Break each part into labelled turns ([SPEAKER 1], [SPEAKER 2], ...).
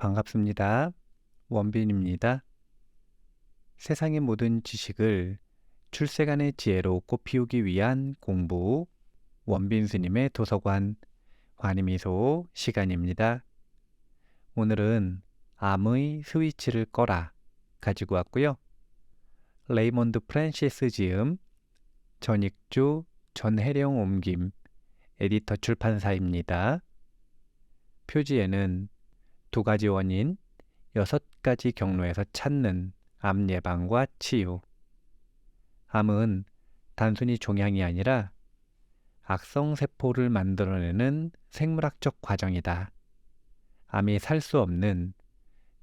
[SPEAKER 1] 반갑습니다. 원빈입니다. 세상의 모든 지식을 출세간의 지혜로 꽃피우기 위한 공부, 원빈 스님의 도서관, 환희미소 시간입니다. 오늘은 암의 스위치를 꺼라 가지고 왔고요. 레이먼드 프랜시스 지음, 전익주, 전혜령 옮김, 에디터 출판사입니다. 표지에는 두 가지 원인, 6가지 경로에서 찾는 암 예방과 치유. 암은 단순히 종양이 아니라 악성세포를 만들어내는 생물학적 과정이다. 암이 살 수 없는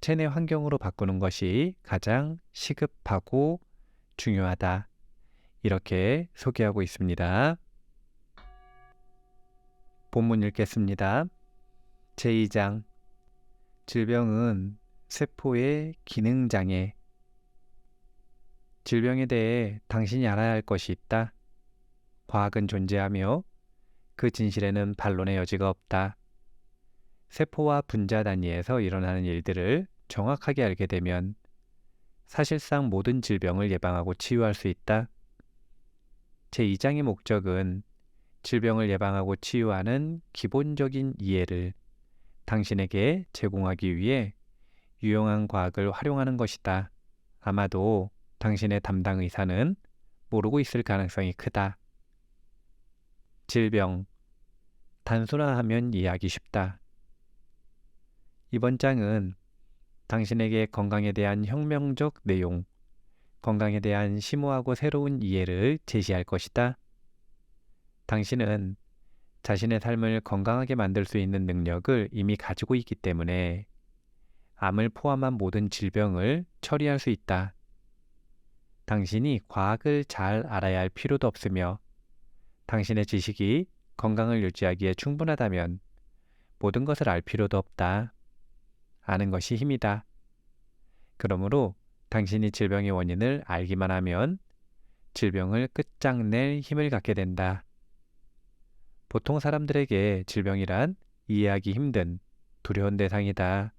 [SPEAKER 1] 체내 환경으로 바꾸는 것이 가장 시급하고 중요하다. 이렇게 소개하고 있습니다. 본문 읽겠습니다. 제2장 질병은 세포의 기능장애. 질병에 대해 당신이 알아야 할 것이 있다. 과학은 존재하며 그 진실에는 반론의 여지가 없다. 세포와 분자 단위에서 일어나는 일들을 정확하게 알게 되면 사실상 모든 질병을 예방하고 치유할 수 있다. 제2장의 목적은 질병을 예방하고 치유하는 기본적인 이해를 당신에게 제공하기 위해 유용한 과학을 활용하는 것이다. 아마도 당신의 담당 의사는 모르고 있을 가능성이 크다. 질병, 단순화하면 이해하기 쉽다. 이번 장은 당신에게 건강에 대한 혁명적 내용, 건강에 대한 심오하고 새로운 이해를 제시할 것이다. 당신은 자신의 삶을 건강하게 만들 수 있는 능력을 이미 가지고 있기 때문에 암을 포함한 모든 질병을 처리할 수 있다. 당신이 과학을 잘 알아야 할 필요도 없으며 당신의 지식이 건강을 유지하기에 충분하다면 모든 것을 알 필요도 없다. 아는 것이 힘이다. 그러므로 당신이 질병의 원인을 알기만 하면 질병을 끝장낼 힘을 갖게 된다. 보통 사람들에게 질병이란 이해하기 힘든 두려운 대상이다.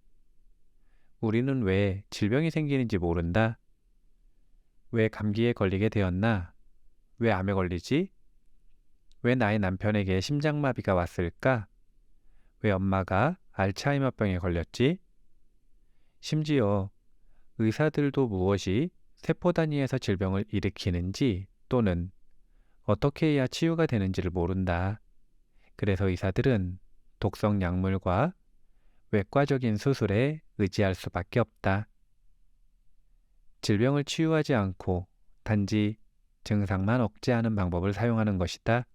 [SPEAKER 1] 우리는 왜 질병이 생기는지 모른다. 왜 감기에 걸리게 되었나? 왜 암에 걸리지? 왜 나의 남편에게 심장마비가 왔을까? 왜 엄마가 알츠하이머병에 걸렸지? 심지어 의사들도 무엇이 세포 단위에서 질병을 일으키는지 또는 어떻게 해야 치유가 되는지를 모른다. 그래서 의사들은 독성 약물과 외과적인 수술에 의지할 수밖에 없다. 질병을 치유하지 않고 단지 증상만 억제하는 방법을 사용하는 것이다.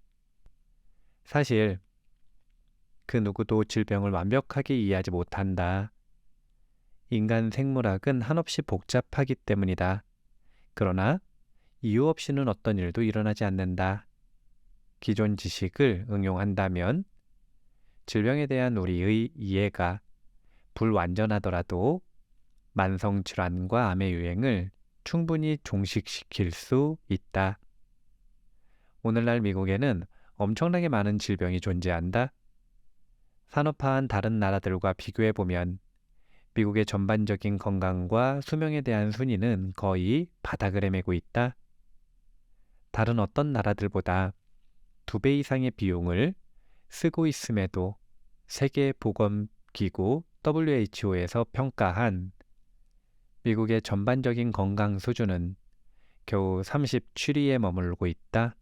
[SPEAKER 1] 사실 그 누구도 질병을 완벽하게 이해하지 못한다. 인간 생물학은 한없이 복잡하기 때문이다. 그러나 이유 없이는 어떤 일도 일어나지 않는다. 기존 지식을 응용한다면 질병에 대한 우리의 이해가 불완전하더라도 만성 질환과 암의 유행을 충분히 종식시킬 수 있다. 오늘날 미국에는 엄청나게 많은 질병이 존재한다. 산업화한 다른 나라들과 비교해보면 미국의 전반적인 건강과 수명에 대한 순위는 거의 바닥을 헤매고 있다. 다른 어떤 나라들보다 2배 이상의 비용을 쓰고 있음에도 세계보건기구 WHO에서 평가한 미국의 전반적인 건강 수준은 겨우 37위에 머물고 있다.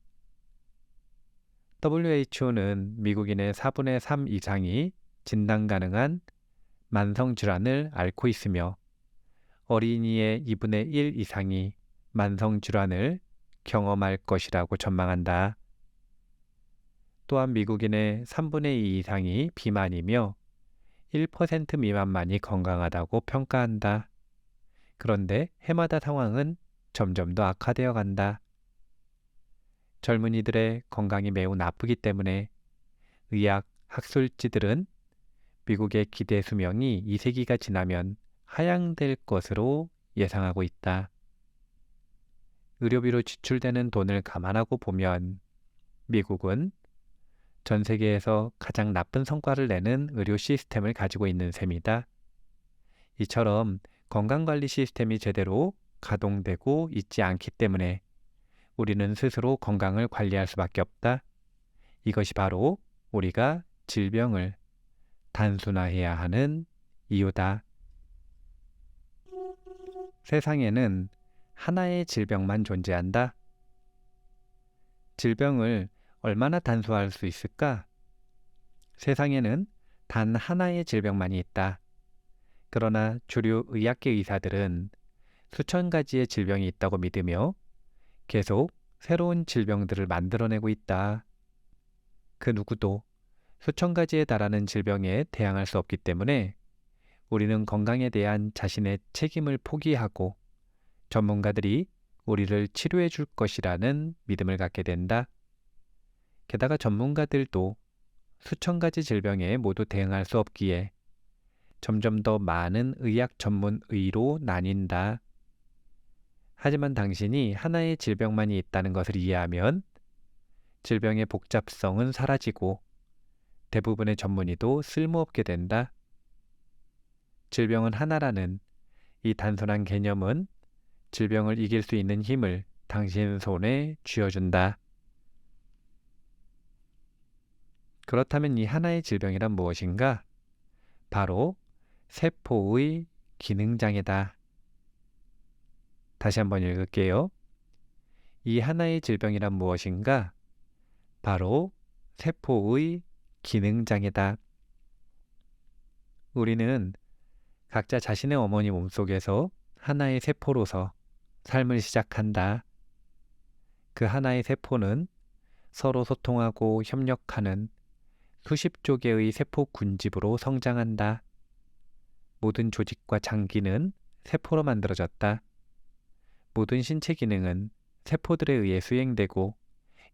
[SPEAKER 1] WHO는 미국인의 4분의 3 이상이 진단 가능한 만성질환을 앓고 있으며 어린이의 2분의 1 이상이 만성질환을 경험할 것이라고 전망한다. 또한 미국인의 3분의 2 이상이 비만이며 1% 미만만이 건강하다고 평가한다. 그런데 해마다 상황은 점점 더 악화되어 간다. 젊은이들의 건강이 매우 나쁘기 때문에 의학 학술지들은 미국의 기대 수명이 2세기가 지나면 하향될 것으로 예상하고 있다. 의료비로 지출되는 돈을 감안하고 보면 미국은 전 세계에서 가장 나쁜 성과를 내는 의료 시스템을 가지고 있는 셈이다. 이처럼 건강관리 시스템이 제대로 가동되고 있지 않기 때문에 우리는 스스로 건강을 관리할 수밖에 없다. 이것이 바로 우리가 질병을 단순화해야 하는 이유다. 세상에는 하나의 질병만 존재한다. 질병을 얼마나 단순화할 수 있을까? 세상에는 단 하나의 질병만이 있다. 그러나 주류 의학계 의사들은 수천 가지의 질병이 있다고 믿으며 계속 새로운 질병들을 만들어내고 있다. 그 누구도 수천 가지에 달하는 질병에 대항할 수 없기 때문에 우리는 건강에 대한 자신의 책임을 포기하고 전문가들이 우리를 치료해 줄 것이라는 믿음을 갖게 된다. 게다가 전문가들도 수천 가지 질병에 모두 대응할 수 없기에 점점 더 많은 의학 전문의로 나뉜다. 하지만 당신이 하나의 질병만이 있다는 것을 이해하면 질병의 복잡성은 사라지고 대부분의 전문의도 쓸모없게 된다. 질병은 하나라는 이 단순한 개념은 질병을 이길 수 있는 힘을 당신 손에 쥐어준다. 그렇다면 이 하나의 질병이란 무엇인가? 바로 세포의 기능장애다. 다시 한번 읽을게요. 이 하나의 질병이란 무엇인가? 바로 세포의 기능장애다. 우리는 각자 자신의 어머니 몸속에서 하나의 세포로서 삶을 시작한다. 그 하나의 세포는 서로 소통하고 협력하는 수십조 개의 세포 군집으로 성장한다. 모든 조직과 장기는 세포로 만들어졌다. 모든 신체 기능은 세포들에 의해 수행되고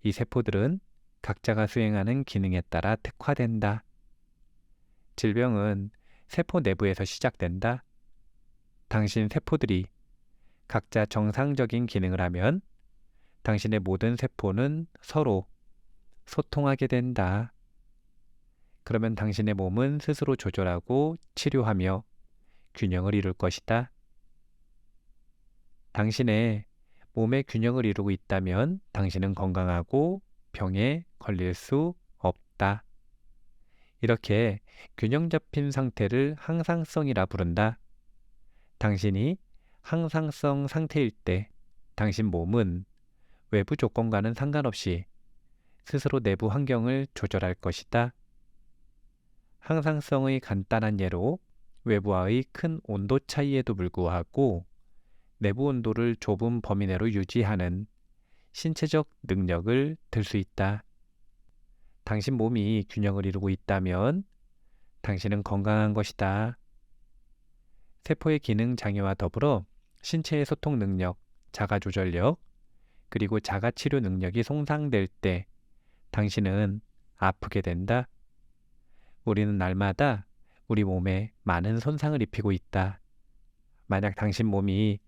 [SPEAKER 1] 이 세포들은 각자가 수행하는 기능에 따라 특화된다. 질병은 세포 내부에서 시작된다. 당신 세포들이 각자 정상적인 기능을 하면 당신의 모든 세포는 서로 소통하게 된다. 그러면 당신의 몸은 스스로 조절하고 치료하며 균형을 이룰 것이다. 당신의 몸의 균형을 이루고 있다면 당신은 건강하고 병에 걸릴 수 없다. 이렇게 균형 잡힌 상태를 항상성이라 부른다. 당신이 항상성 상태일 때 당신 몸은 외부 조건과는 상관없이 스스로 내부 환경을 조절할 것이다. 항상성의 간단한 예로 외부와의 큰 온도 차이에도 불구하고 내부 온도를 좁은 범위 내로 유지하는 신체적 능력을 들 수 있다. 당신 몸이 균형을 이루고 있다면 당신은 건강한 것이다. 세포의 기능 장애와 더불어 신체의 소통 능력, 자가 조절력, 그리고 자가 치료 능력이 손상될 때 당신은 아프게 된다. 우리는 날마다 우리 몸에 많은 손상을 입히고 있다. 만약 당신 몸이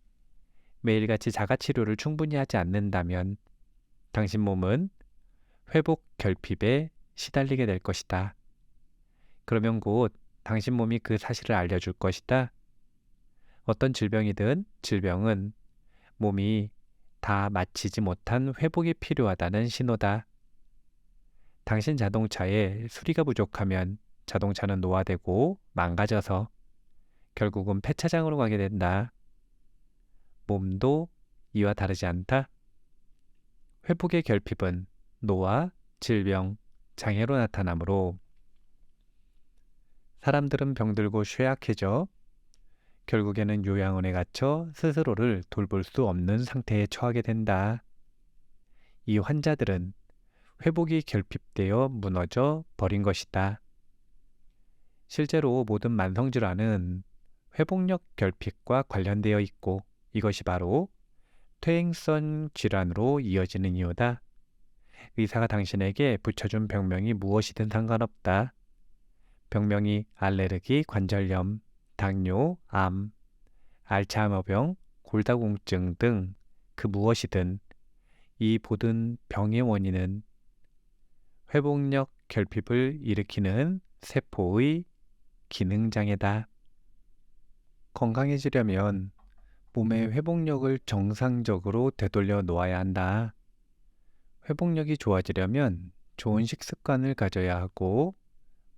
[SPEAKER 1] 매일같이 자가 치료를 충분히 하지 않는다면 당신 몸은 회복 결핍에 시달리게 될 것이다. 그러면 곧 당신 몸이 그 사실을 알려줄 것이다. 어떤 질병이든 질병은 몸이 다 마치지 못한 회복이 필요하다는 신호다. 당신 자동차에 수리가 부족하면 자동차는 노화되고 망가져서 결국은 폐차장으로 가게 된다. 몸도 이와 다르지 않다. 회복의 결핍은 노화, 질병, 장애로 나타나므로 사람들은 병들고 쇠약해져 결국에는 요양원에 갇혀 스스로를 돌볼 수 없는 상태에 처하게 된다. 이 환자들은 회복이 결핍되어 무너져 버린 것이다. 실제로 모든 만성질환은 회복력 결핍과 관련되어 있고 이것이 바로 퇴행성 질환으로 이어지는 이유다. 의사가 당신에게 붙여준 병명이 무엇이든 상관없다. 병명이 알레르기, 관절염, 당뇨, 암, 알츠하이머병, 골다공증 등 그 무엇이든 이 모든 병의 원인은 회복력 결핍을 일으키는 세포의 기능장애다. 건강해지려면 몸의 회복력을 정상적으로 되돌려 놓아야 한다. 회복력이 좋아지려면 좋은 식습관을 가져야 하고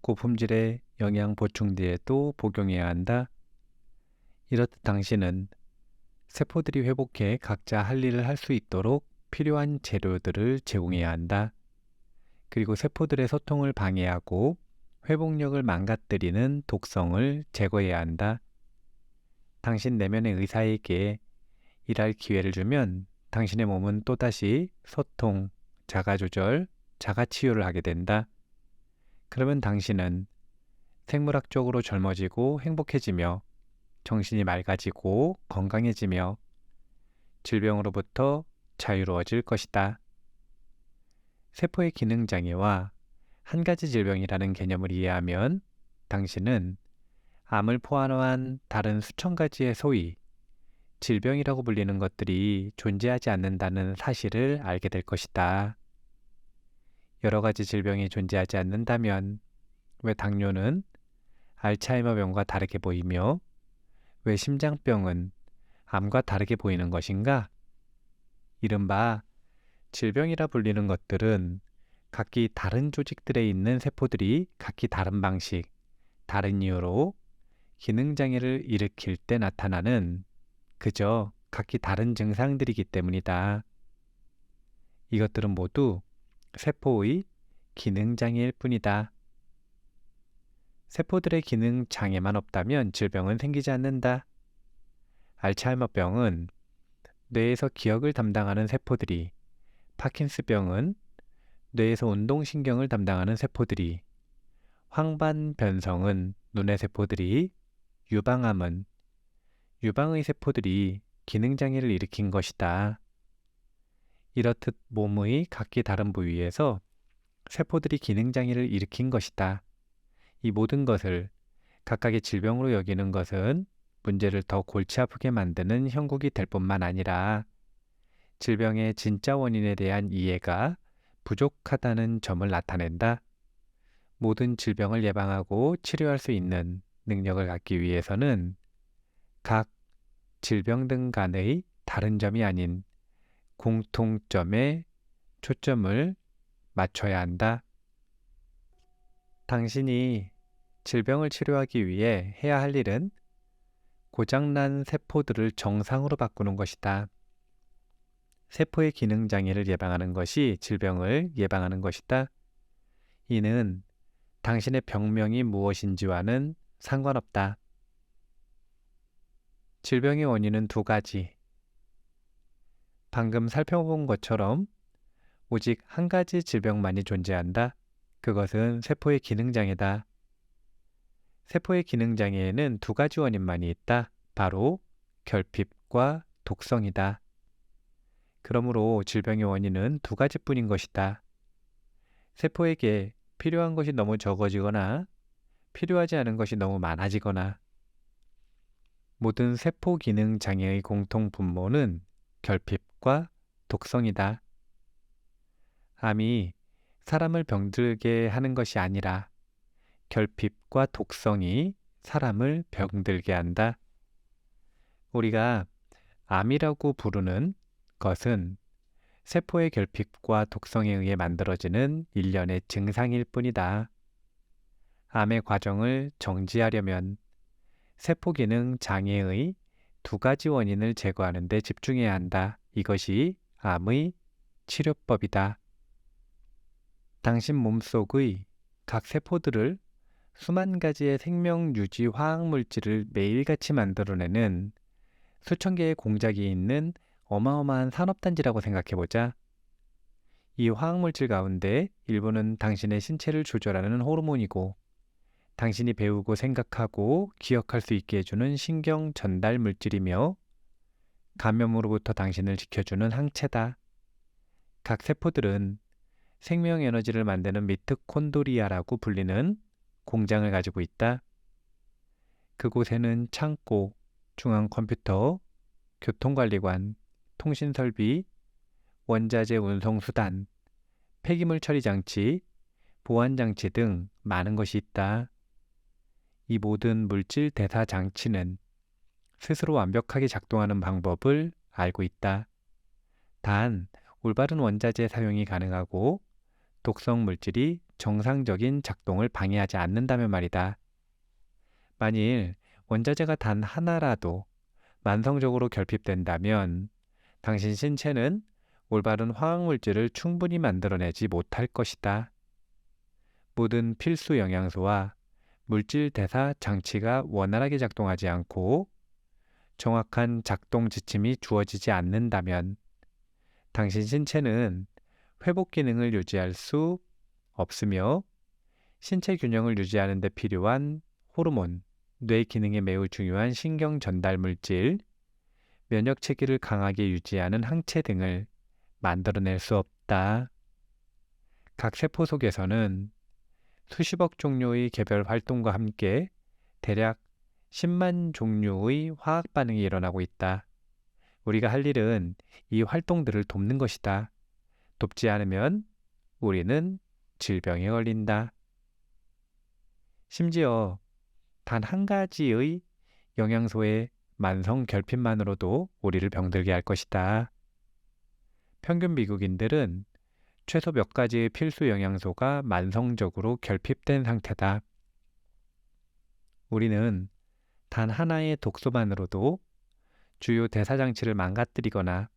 [SPEAKER 1] 고품질의 영양 보충제도 복용해야 한다. 이렇듯 당신은 세포들이 회복해 각자 할 일을 할 수 있도록 필요한 재료들을 제공해야 한다. 그리고 세포들의 소통을 방해하고 회복력을 망가뜨리는 독성을 제거해야 한다. 당신 내면의 의사에게 일할 기회를 주면 당신의 몸은 또다시 소통, 자가조절, 자가치유를 하게 된다. 그러면 당신은 생물학적으로 젊어지고 행복해지며 정신이 맑아지고 건강해지며 질병으로부터 자유로워질 것이다. 세포의 기능장애와 한 가지 질병이라는 개념을 이해하면 당신은 암을 포함한 다른 수천 가지의 소위 질병이라고 불리는 것들이 존재하지 않는다는 사실을 알게 될 것이다. 여러 가지 질병이 존재하지 않는다면 왜 당뇨는 알츠하이머병과 다르게 보이며 왜 심장병은 암과 다르게 보이는 것인가? 이른바 질병이라 불리는 것들은 각기 다른 조직들에 있는 세포들이 각기 다른 방식, 다른 이유로 기능장애를 일으킬 때 나타나는 그저 각기 다른 증상들이기 때문이다. 이것들은 모두 세포의 기능장애일 뿐이다. 세포들의 기능장애만 없다면 질병은 생기지 않는다. 알츠하이머병은 뇌에서 기억을 담당하는 세포들이, 파킨스병은 뇌에서 운동신경을 담당하는 세포들이, 황반변성은 눈의 세포들이, 유방암은 유방의 세포들이 기능장애를 일으킨 것이다. 이렇듯 몸의 각기 다른 부위에서 세포들이 기능장애를 일으킨 것이다. 이 모든 것을 각각의 질병으로 여기는 것은 문제를 더 골치 아프게 만드는 형국이 될 뿐만 아니라 질병의 진짜 원인에 대한 이해가 부족하다는 점을 나타낸다. 모든 질병을 예방하고 치료할 수 있는 능력을 갖기 위해서는 각 질병 간의 다른 점이 아닌 공통점에 초점을 맞춰야 한다. 당신이 질병을 치료하기 위해 해야 할 일은 고장난 세포들을 정상으로 바꾸는 것이다. 세포의 기능장애를 예방하는 것이 질병을 예방하는 것이다. 이는 당신의 병명이 무엇인지와는 상관없다. 질병의 원인은 두 가지. 방금 살펴본 것처럼 오직 한 가지 질병만이 존재한다. 그것은 세포의 기능장애다. 세포의 기능장애에는 두 가지 원인만이 있다. 바로 결핍과 독성이다. 그러므로 질병의 원인은 두 가지뿐인 것이다. 세포에게 필요한 것이 너무 적어지거나 필요하지 않은 것이 너무 많아지거나 모든 세포 기능 장애의 공통 분모는 결핍과 독성이다. 암이 사람을 병들게 하는 것이 아니라 결핍과 독성이 사람을 병들게 한다. 우리가 암이라고 부르는 것은 세포의 결핍과 독성에 의해 만들어지는 일련의 증상일 뿐이다. 암의 과정을 정지하려면 세포 기능 장애의 두 가지 원인을 제거하는 데 집중해야 한다. 이것이 암의 치료법이다. 당신 몸속의 각 세포들을 수만 가지의 생명 유지 화학 물질을 매일같이 만들어내는 수천 개의 공작이 있는 어마어마한 산업단지라고 생각해보자. 이 화학물질 가운데 일부는 당신의 신체를 조절하는 호르몬이고 당신이 배우고 생각하고 기억할 수 있게 해주는 신경 전달 물질이며 감염으로부터 당신을 지켜주는 항체다. 각 세포들은 생명 에너지를 만드는 미토콘드리아라고 불리는 공장을 가지고 있다. 그곳에는 창고, 중앙 컴퓨터, 교통관리관, 통신설비, 원자재 운송수단, 폐기물 처리 장치, 보안 장치 등 많은 것이 있다. 이 모든 물질 대사 장치는 스스로 완벽하게 작동하는 방법을 알고 있다. 단, 올바른 원자재 사용이 가능하고 독성 물질이 정상적인 작동을 방해하지 않는다면 말이다. 만일 원자재가 단 하나라도 만성적으로 결핍된다면 당신 신체는 올바른 화학물질을 충분히 만들어내지 못할 것이다. 모든 필수 영양소와 물질 대사 장치가 원활하게 작동하지 않고 정확한 작동 지침이 주어지지 않는다면 당신 신체는 회복 기능을 유지할 수 없으며 신체 균형을 유지하는 데 필요한 호르몬, 뇌 기능에 매우 중요한 신경 전달 물질, 면역 체계를 강하게 유지하는 항체 등을 만들어낼 수 없다. 각 세포 속에서는 수십억 종류의 개별 활동과 함께 대략 10만 종류의 화학 반응이 일어나고 있다. 우리가 할 일은 이 활동들을 돕는 것이다. 돕지 않으면 우리는 질병에 걸린다. 심지어 단 한 가지의 영양소의 만성 결핍만으로도 우리를 병들게 할 것이다. 평균 미국인들은 최소 몇 가지의 필수 영양소가 만성적으로 결핍된 상태다. 우리는 단 하나의 독소만으로도 주요 대사장치를 망가뜨리거나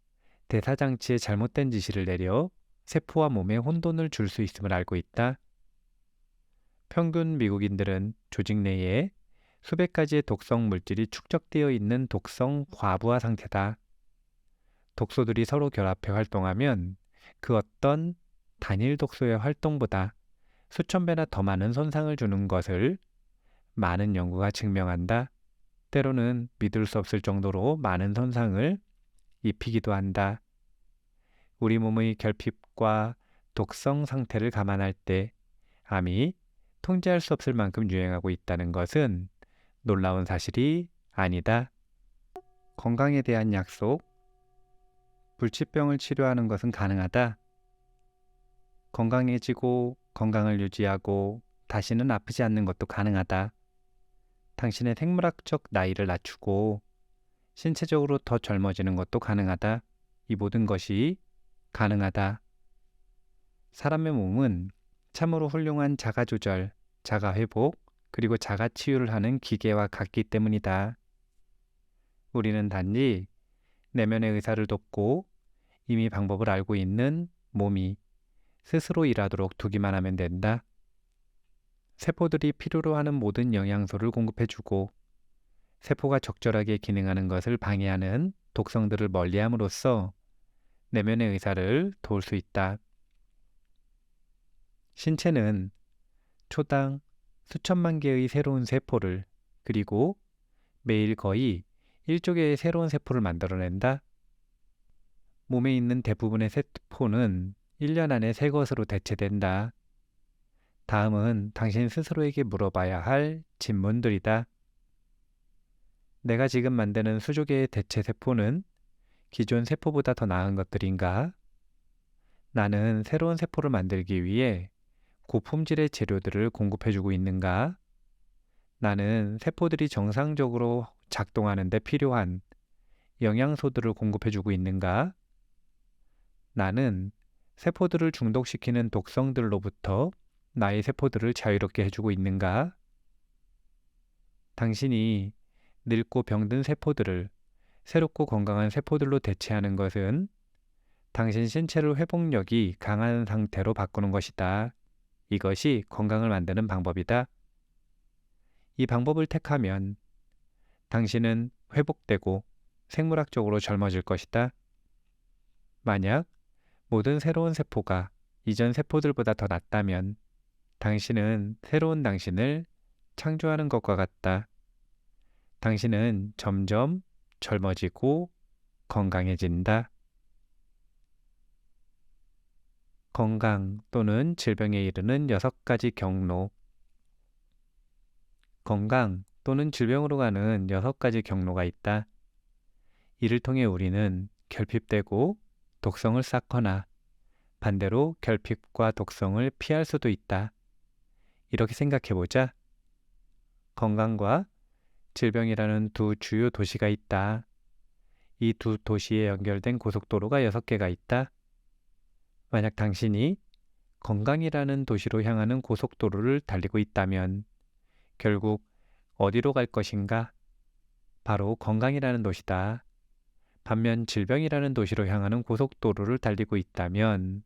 [SPEAKER 1] 대사장치에 잘못된 지시를 내려 세포와 몸에 혼돈을 줄 수 있음을 알고 있다. 평균 미국인들은 조직 내에 수백 가지의 독성 물질이 축적되어 있는 독성 과부하 상태다. 독소들이 서로 결합해 활동하면 그 어떤 단일 독소의 활동보다 수천 배나 더 많은 손상을 주는 것을 많은 연구가 증명한다. 때로는 믿을 수 없을 정도로 많은 손상을 입히기도 한다. 우리 몸의 결핍과 독성 상태를 감안할 때 암이 통제할 수 없을 만큼 유행하고 있다는 것은 놀라운 사실이 아니다. 건강에 대한 약속. 불치병을 치료하는 것은 가능하다. 건강해지고 건강을 유지하고 다시는 아프지 않는 것도 가능하다. 당신의 생물학적 나이를 낮추고 신체적으로 더 젊어지는 것도 가능하다. 이 모든 것이 가능하다. 사람의 몸은 참으로 훌륭한 자가조절, 자가회복, 그리고 자가치유를 하는 기계와 같기 때문이다. 우리는 단지 내면의 의사를 돕고 이미 방법을 알고 있는 몸이 스스로 일하도록 두기만 하면 된다. 세포들이 필요로 하는 모든 영양소를 공급해주고 세포가 적절하게 기능하는 것을 방해하는 독성들을 멀리함으로써 내면의 의사를 도울 수 있다. 신체는 초당 수천만 개의 새로운 세포를 그리고 매일 거의 1조 개의 새로운 세포를 만들어낸다. 몸에 있는 대부분의 세포는 1년 안에 새 것으로 대체된다. 다음은 당신 스스로에게 물어봐야 할 질문들이다. 내가 지금 만드는 수조 개의 대체 세포는 기존 세포보다 더 나은 것들인가? 나는 새로운 세포를 만들기 위해 고품질의 재료들을 공급해주고 있는가? 나는 세포들이 정상적으로 작동하는 데 필요한 영양소들을 공급해주고 있는가? 나는 세포들을 중독시키는 독성들로부터 나의 세포들을 자유롭게 해주고 있는가? 당신이 늙고 병든 세포들을 새롭고 건강한 세포들로 대체하는 것은 당신 신체를 회복력이 강한 상태로 바꾸는 것이다. 이것이 건강을 만드는 방법이다. 이 방법을 택하면 당신은 회복되고 생물학적으로 젊어질 것이다. 만약 모든 새로운 세포가 이전 세포들보다 더 낫다면 당신은 새로운 당신을 창조하는 것과 같다. 당신은 점점 젊어지고 건강해진다. 건강 또는 질병에 이르는 6가지 경로. 건강 또는 질병으로 가는 6가지 경로가 있다. 이를 통해 우리는 결핍되고 독성을 쌓거나 반대로 결핍과 독성을 피할 수도 있다. 이렇게 생각해보자. 건강과 질병이라는 두 주요 도시가 있다. 이 두 도시에 연결된 고속도로가 6개가 있다. 만약 당신이 건강이라는 도시로 향하는 고속도로를 달리고 있다면 결국 어디로 갈 것인가? 바로 건강이라는 도시다. 반면 질병이라는 도시로 향하는 고속도로를 달리고 있다면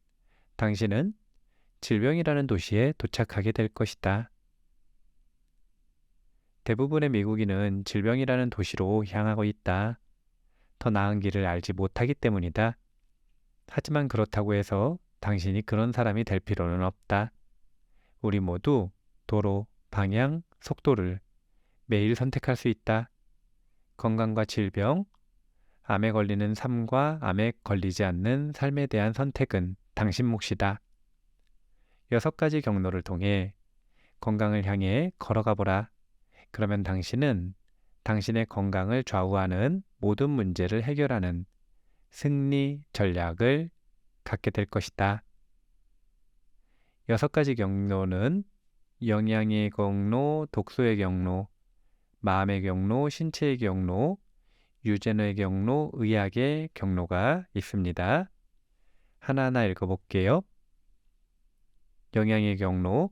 [SPEAKER 1] 당신은 질병이라는 도시에 도착하게 될 것이다. 대부분의 미국인은 질병이라는 도시로 향하고 있다. 더 나은 길을 알지 못하기 때문이다. 하지만 그렇다고 해서 당신이 그런 사람이 될 필요는 없다. 우리 모두 도로, 방향, 속도를 매일 선택할 수 있다. 건강과 질병, 암에 걸리는 삶과 암에 걸리지 않는 삶에 대한 선택은 당신 몫이다. 6가지 경로를 통해 건강을 향해 걸어가 보라. 그러면 당신은 당신의 건강을 좌우하는 모든 문제를 해결하는 승리 전략을 갖게 될 것이다. 6가지 경로는 영양의 경로, 독소의 경로, 마음의 경로, 신체의 경로, 유전의 경로, 의학의 경로가 있습니다. 하나하나 읽어볼게요. 영양의 경로,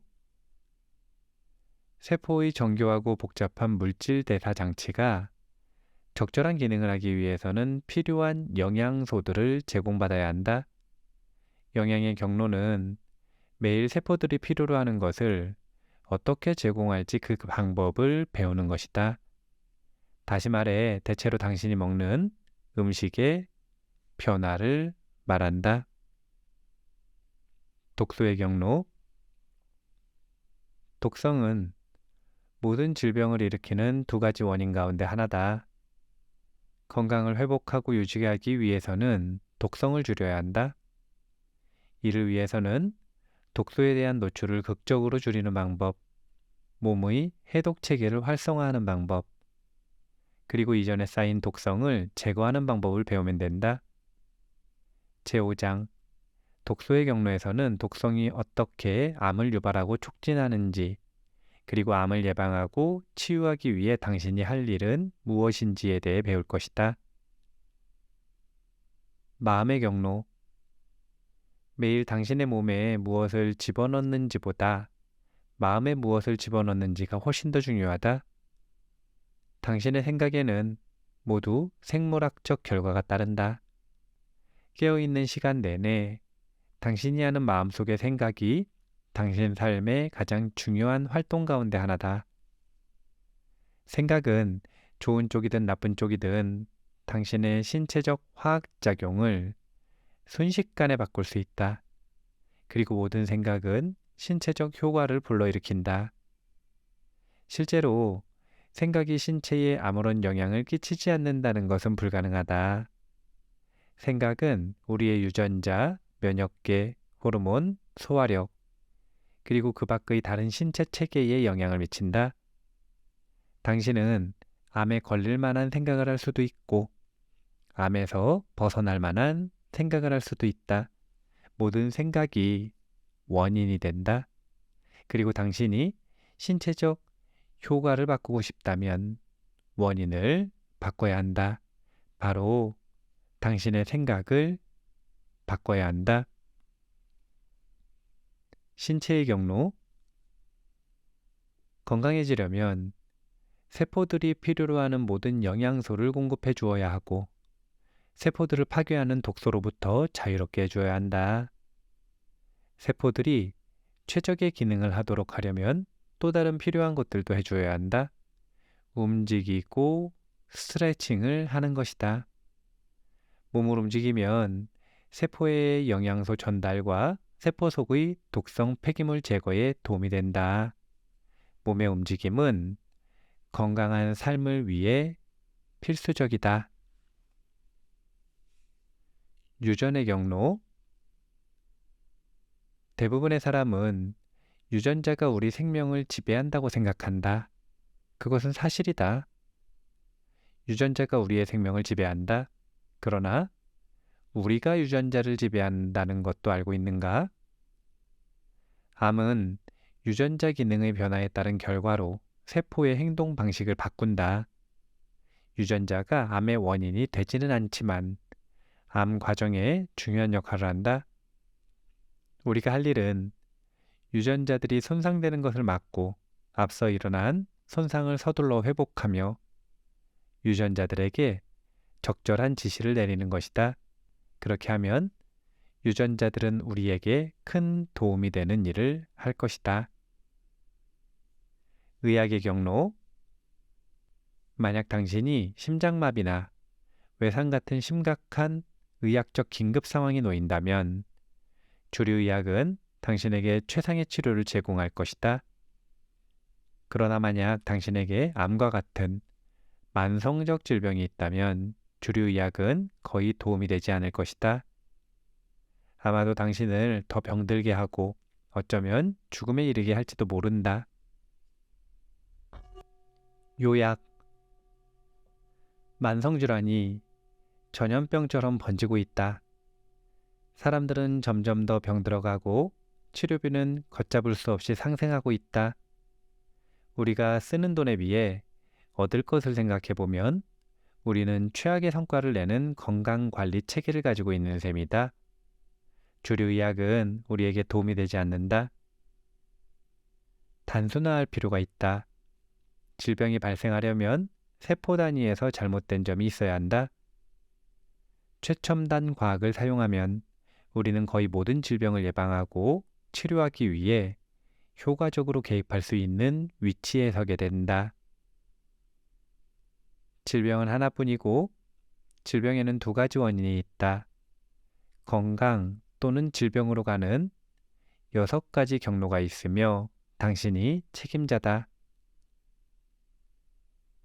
[SPEAKER 1] 세포의 정교하고 복잡한 물질 대사 장치가 적절한 기능을 하기 위해서는 필요한 영양소들을 제공받아야 한다. 영양의 경로는 매일 세포들이 필요로 하는 것을 어떻게 제공할지 그 방법을 배우는 것이다. 다시 말해, 대체로 당신이 먹는 음식의 변화를 말한다. 독소의 경로, 독성은 모든 질병을 일으키는 2가지 원인 가운데 하나다. 건강을 회복하고 유지하기 위해서는 독성을 줄여야 한다. 이를 위해서는 독소에 대한 노출을 극적으로 줄이는 방법, 몸의 해독 체계를 활성화하는 방법, 그리고 이전에 쌓인 독성을 제거하는 방법을 배우면 된다. 제5장, 독소의 경로에서는 독성이 어떻게 암을 유발하고 촉진하는지, 그리고 암을 예방하고 치유하기 위해 당신이 할 일은 무엇인지에 대해 배울 것이다. 마음의 경로, 매일 당신의 몸에 무엇을 집어넣는지보다 마음에 무엇을 집어넣는지가 훨씬 더 중요하다. 당신의 생각에는 모두 생물학적 결과가 따른다. 깨어있는 시간 내내 당신이 하는 마음속의 생각이 당신 삶의 가장 중요한 활동 가운데 하나다. 생각은 좋은 쪽이든 나쁜 쪽이든 당신의 신체적 화학작용을 순식간에 바꿀 수 있다. 그리고 모든 생각은 신체적 효과를 불러일으킨다. 실제로 생각이 신체에 아무런 영향을 끼치지 않는다는 것은 불가능하다. 생각은 우리의 유전자, 면역계, 호르몬, 소화력, 그리고 그 밖의 다른 신체 체계에 영향을 미친다. 당신은 암에 걸릴 만한 생각을 할 수도 있고 암에서 벗어날 만한 생각을 할 수도 있다. 모든 생각이 원인이 된다. 그리고 당신이 신체적 효과를 바꾸고 싶다면 원인을 바꿔야 한다. 바로 당신의 생각을 바꿔야 한다. 신체의 경로, 건강해지려면 세포들이 필요로 하는 모든 영양소를 공급해 주어야 하고 세포들을 파괴하는 독소로부터 자유롭게 해줘야 한다. 세포들이 최적의 기능을 하도록 하려면 또 다른 필요한 것들도 해줘야 한다. 움직이고 스트레칭을 하는 것이다. 몸을 움직이면 세포의 영양소 전달과 세포 속의 독성 폐기물 제거에 도움이 된다. 몸의 움직임은 건강한 삶을 위해 필수적이다. 유전의 경로, 대부분의 사람은 유전자가 우리 생명을 지배한다고 생각한다. 그것은 사실이다. 유전자가 우리의 생명을 지배한다. 그러나 우리가 유전자를 지배한다는 것도 알고 있는가? 암은 유전자 기능의 변화에 따른 결과로 세포의 행동 방식을 바꾼다. 유전자가 암의 원인이 되지는 않지만 암 과정에 중요한 역할을 한다. 우리가 할 일은 유전자들이 손상되는 것을 막고 앞서 일어난 손상을 서둘러 회복하며 유전자들에게 적절한 지시를 내리는 것이다. 그렇게 하면 유전자들은 우리에게 큰 도움이 되는 일을 할 것이다. 의학의 경로. 만약 당신이 심장마비나 외상 같은 심각한 의학적 긴급 상황에 놓인다면 주류의학은 당신에게 최상의 치료를 제공할 것이다. 그러나 만약 당신에게 암과 같은 만성적 질병이 있다면 주류의학은 거의 도움이 되지 않을 것이다. 아마도 당신을 더 병들게 하고 어쩌면 죽음에 이르게 할지도 모른다. 요약. 만성질환이 전염병처럼 번지고 있다. 사람들은 점점 더 병들어가고 치료비는 걷잡을 수 없이 상승하고 있다. 우리가 쓰는 돈에 비해 얻을 것을 생각해보면 우리는 최악의 성과를 내는 건강관리 체계를 가지고 있는 셈이다. 주류의학은 우리에게 도움이 되지 않는다. 단순화할 필요가 있다. 질병이 발생하려면 세포 단위에서 잘못된 점이 있어야 한다. 최첨단 과학을 사용하면 우리는 거의 모든 질병을 예방하고 치료하기 위해 효과적으로 개입할 수 있는 위치에 서게 된다. 질병은 하나뿐이고 질병에는 두 가지 원인이 있다. 건강 또는 질병으로 가는 6가지 경로가 있으며 당신이 책임자다.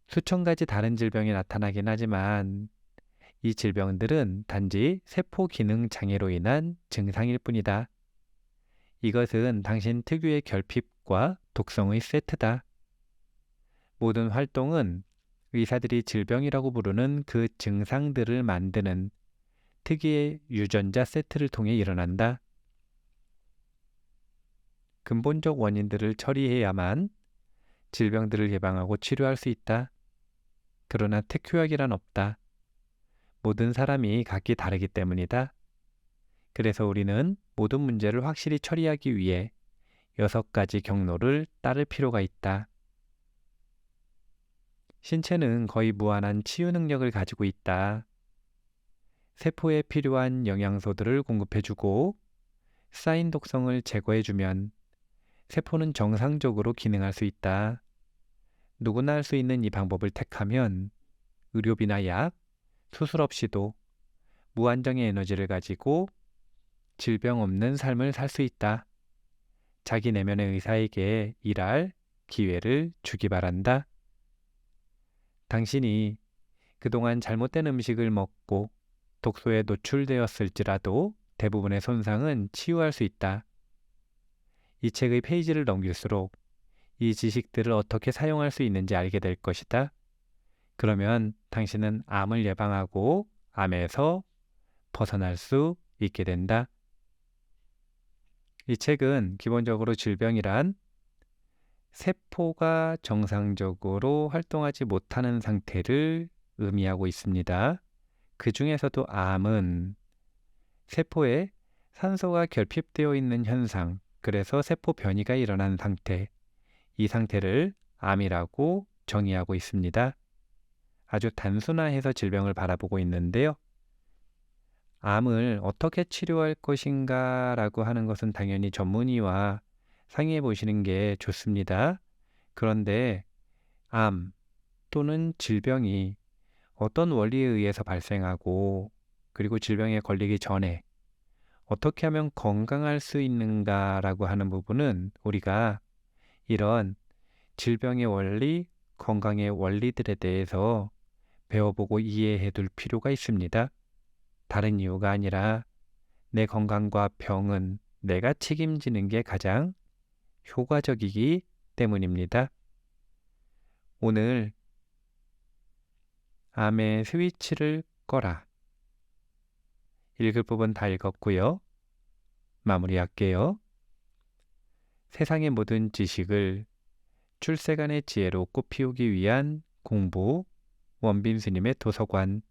[SPEAKER 1] 수천 가지 다른 질병이 나타나긴 하지만 이 질병들은 단지 세포 기능 장애로 인한 증상일 뿐이다. 이것은 당신 특유의 결핍과 독성의 세트다. 모든 활동은 의사들이 질병이라고 부르는 그 증상들을 만드는 특유의 유전자 세트를 통해 일어난다. 근본적 원인들을 처리해야만 질병들을 예방하고 치료할 수 있다. 그러나 특효약이란 없다. 모든 사람이 각기 다르기 때문이다. 그래서 우리는 모든 문제를 확실히 처리하기 위해 6가지 경로를 따를 필요가 있다. 신체는 거의 무한한 치유 능력을 가지고 있다. 세포에 필요한 영양소들을 공급해주고 쌓인 독성을 제거해주면 세포는 정상적으로 기능할 수 있다. 누구나 할 수 있는 이 방법을 택하면 의료비나 약, 수술 없이도 무한정의 에너지를 가지고 질병 없는 삶을 살 수 있다. 자기 내면의 의사에게 일할 기회를 주기 바란다. 당신이 그동안 잘못된 음식을 먹고 독소에 노출되었을지라도 대부분의 손상은 치유할 수 있다. 이 책의 페이지를 넘길수록 이 지식들을 어떻게 사용할 수 있는지 알게 될 것이다. 그러면 당신은 암을 예방하고 암에서 벗어날 수 있게 된다. 이 책은 기본적으로 질병이란 세포가 정상적으로 활동하지 못하는 상태를 의미하고 있습니다. 그 중에서도 암은 세포에 산소가 결핍되어 있는 현상, 그래서 세포 변이가 일어난 상태, 이 상태를 암이라고 정의하고 있습니다. 아주 단순화해서 질병을 바라보고 있는데요. 암을 어떻게 치료할 것인가 라고 하는 것은 당연히 전문의와 상의해 보시는 게 좋습니다. 그런데 암 또는 질병이 어떤 원리에 의해서 발생하고 그리고 질병에 걸리기 전에 어떻게 하면 건강할 수 있는가라고 하는 부분은 우리가 이런 질병의 원리, 건강의 원리들에 대해서 배워보고 이해해 둘 필요가 있습니다. 다른 이유가 아니라 내 건강과 병은 내가 책임지는 게 가장 효과적이기 때문입니다. 오늘 암의 스위치를 꺼라. 읽을 부분 다 읽었고요. 마무리할게요. 세상의 모든 지식을 출세간의 지혜로 꽃피우기 위한 공부 원빈 스님의 도서관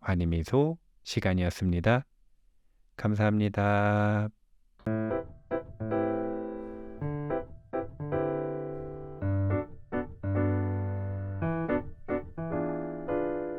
[SPEAKER 1] 환희미소 시간이었습니다. 감사합니다.